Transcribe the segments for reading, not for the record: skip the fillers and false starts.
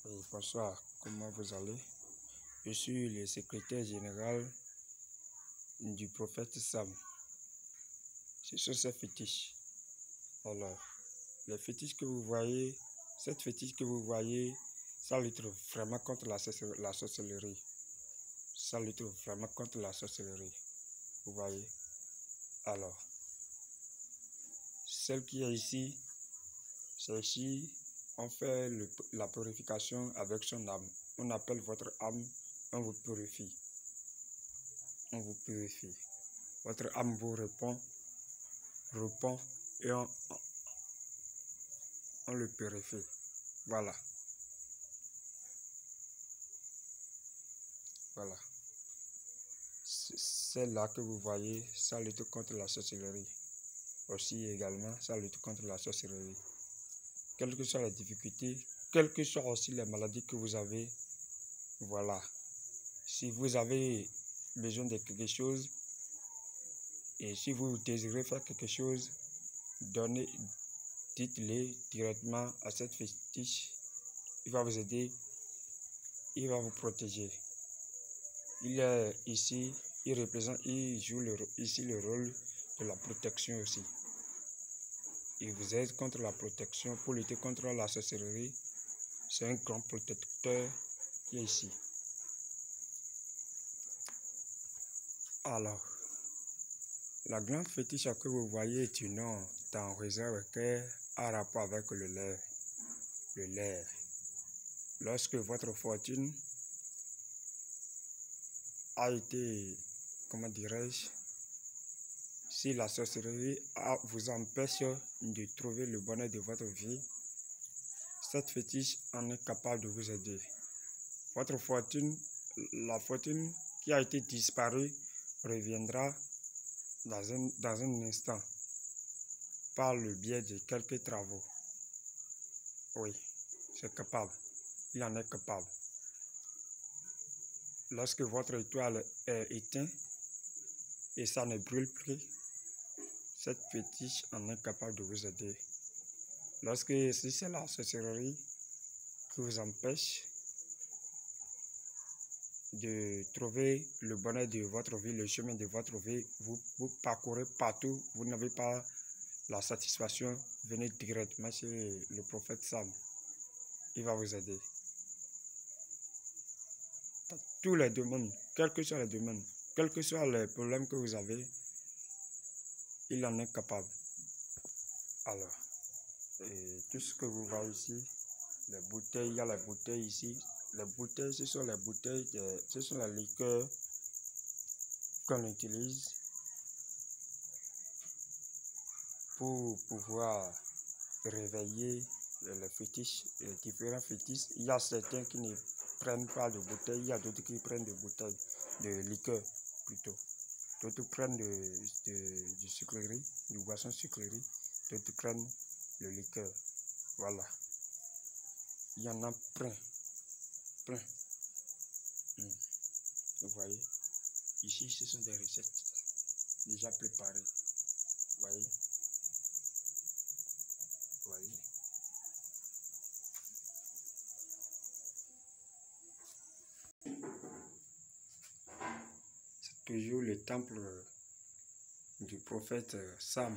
Oui, bonsoir, comment vous allez? Je suis le secrétaire général du prophète Sam. Ce sont ces fétiches. Alors, les fétiches que vous voyez, cette fétiche que vous voyez, ça lutte vraiment contre la sorcellerie. Ça lutte vraiment contre la sorcellerie. Vous voyez? Alors, celle qui est ici, c'est ici, on fait la purification avec son âme. On appelle votre âme, on vous purifie. On vous purifie. Votre âme vous répond et on le purifie. Voilà. Voilà. Celle-là que vous voyez, ça lutte contre la sorcellerie. Aussi également, ça lutte contre la sorcellerie. Quelles que soient les difficultés, quelles que soient aussi les maladies que vous avez, voilà. Si vous avez besoin de quelque chose, et si vous désirez faire quelque chose, dites-le directement à cette fétiche. Il va vous aider, il va vous protéger. Il est ici, il joue ici le rôle de la protection aussi. Il vous aide contre la protection pour lutter contre la sorcellerie. C'est un grand protecteur qui est ici. Alors, la grande fétiche que vous voyez est une nom en réserve qui a rapport avec le lait. Le lait. Lorsque votre fortune a été, comment dirais-je, si la sorcellerie vous empêche de trouver le bonheur de votre vie, cette fétiche en est capable de vous aider. Votre fortune, la fortune qui a été disparue, reviendra dans un instant par le biais de quelques travaux. Oui, c'est capable. Il en est capable. Lorsque votre étoile est éteinte et ça ne brûle plus, cette fétiche en est capable de vous aider. Si c'est la sorcellerie qui vous empêche de trouver le bonheur de votre vie, le chemin de votre vie, vous parcourez partout, vous n'avez pas la satisfaction, venez directement chez le prophète Sam. Il va vous aider. Dans tous les domaines, quels que soient les domaines, quels que soient les problèmes que vous avez, il en est capable. Alors, tout ce que vous voyez ici, les bouteilles, il y a les bouteilles ici. Les bouteilles, ce sont les bouteilles, ce sont les liqueurs qu'on utilise pour pouvoir réveiller les fétiches, les différents fétiches. Il y a certains qui ne prennent pas de bouteilles, il y a d'autres qui prennent de bouteilles, de liqueur plutôt. D'autres prennent du sucrerie, du boisson sucrerie, d'autres prennent le liqueur. Voilà. Il y en a plein. Vous voyez, ici ce sont des recettes déjà préparées. Vous voyez, c'est toujours le temple du prophète Sam.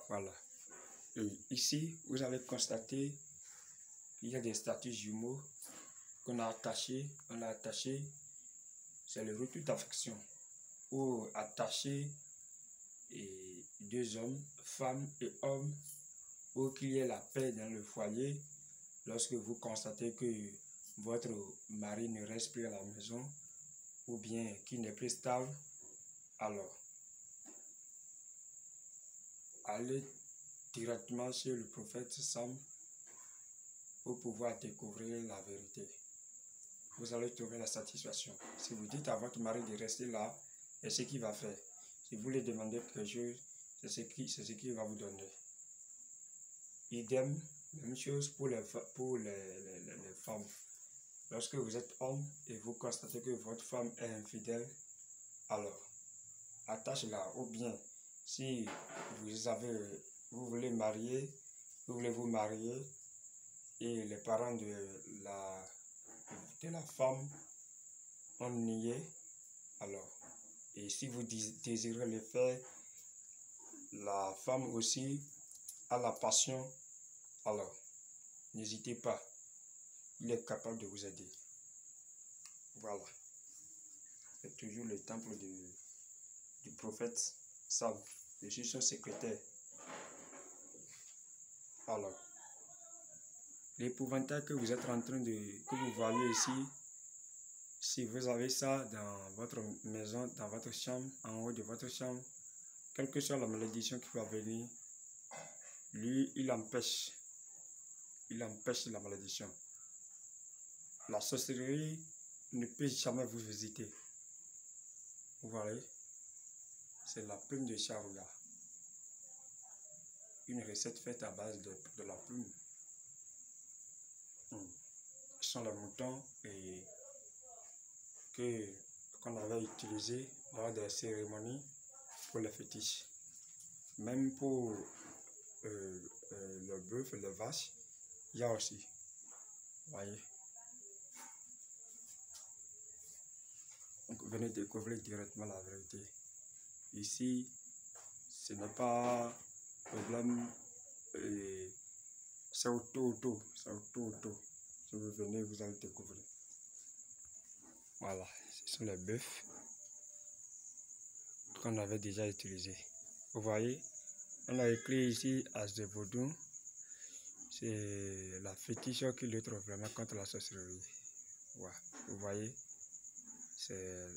Voilà. Et ici, vous allez constater qu'il y a des statues jumeaux qu'on a attachées. On a attaché, c'est le retour d'affection. Ou attacher deux hommes, femmes et hommes, pour qu'il y ait la paix dans le foyer. Lorsque vous constatez que votre mari ne reste plus à la maison, ou bien qu'il n'est plus stable, alors allez directement chez le prophète Sam pour pouvoir découvrir la vérité. Vous allez trouver la satisfaction. Si vous dites à votre mari de rester là, c'est ce qu'il va faire. Si vous lui demandez quelque chose, c'est ce qu'il va vous donner. Idem, même chose pour les femmes. Lorsque vous êtes homme et vous constatez que votre femme est infidèle, alors attache-la. Ou bien, si vous voulez vous marier, et les parents de la femme ont nié. Alors, et si vous désirez le faire, la femme aussi a la passion, alors n'hésitez pas, il est capable de vous aider. Voilà, c'est toujours le temple du prophète Sam. Je suis son secrétaire. Alors, l'épouvantail que vous êtes en train que vous voyez ici, si vous avez ça dans votre maison, dans votre chambre, en haut de votre chambre, quelle que soit la malédiction qui va venir, lui, il empêche la malédiction. La sorcellerie ne peut jamais vous visiter. Vous voyez, c'est la plume de charouga. Une recette faite à base de la plume. Ce sont les moutons qu'on avait utilisé lors des cérémonies pour les fétiches. Même pour le bœuf et les vaches, il y a aussi. Vous voyez. Donc venez découvrir directement la vérité. Ici, ce n'est pas problème, c'est auto. Si vous venez, vous allez découvrir. Voilà, ce sont les bœufs qu'on avait déjà utilisés. Vous voyez, on a écrit ici As de Vaudou. C'est la fétiche qui lutte vraiment contre la sorcellerie. Ouais. Vous voyez, c'est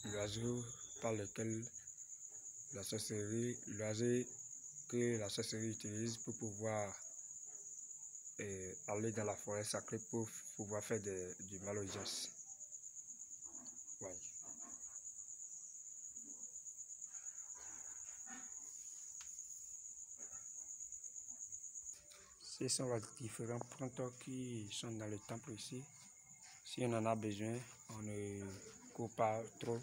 l'oiseau par lequel l'oiseau que la sorcellerie utilise pour pouvoir aller dans la forêt sacrée pour pouvoir faire du mal aux gens. Ouais. Ce sont les différents pointeurs qui sont dans le temple ici. Si on en a besoin, on ne court pas trop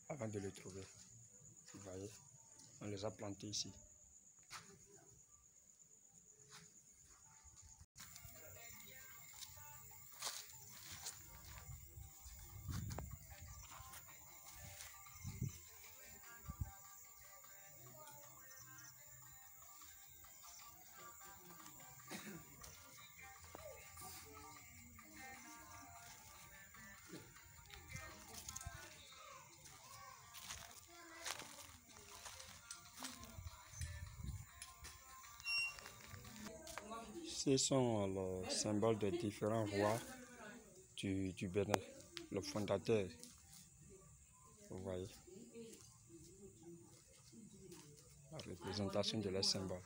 avant de le trouver. Vous voyez, on les a plantés ici. Ce sont les symboles des différents rois du Bénin, le fondateur. Vous voyez, la représentation de leurs symboles.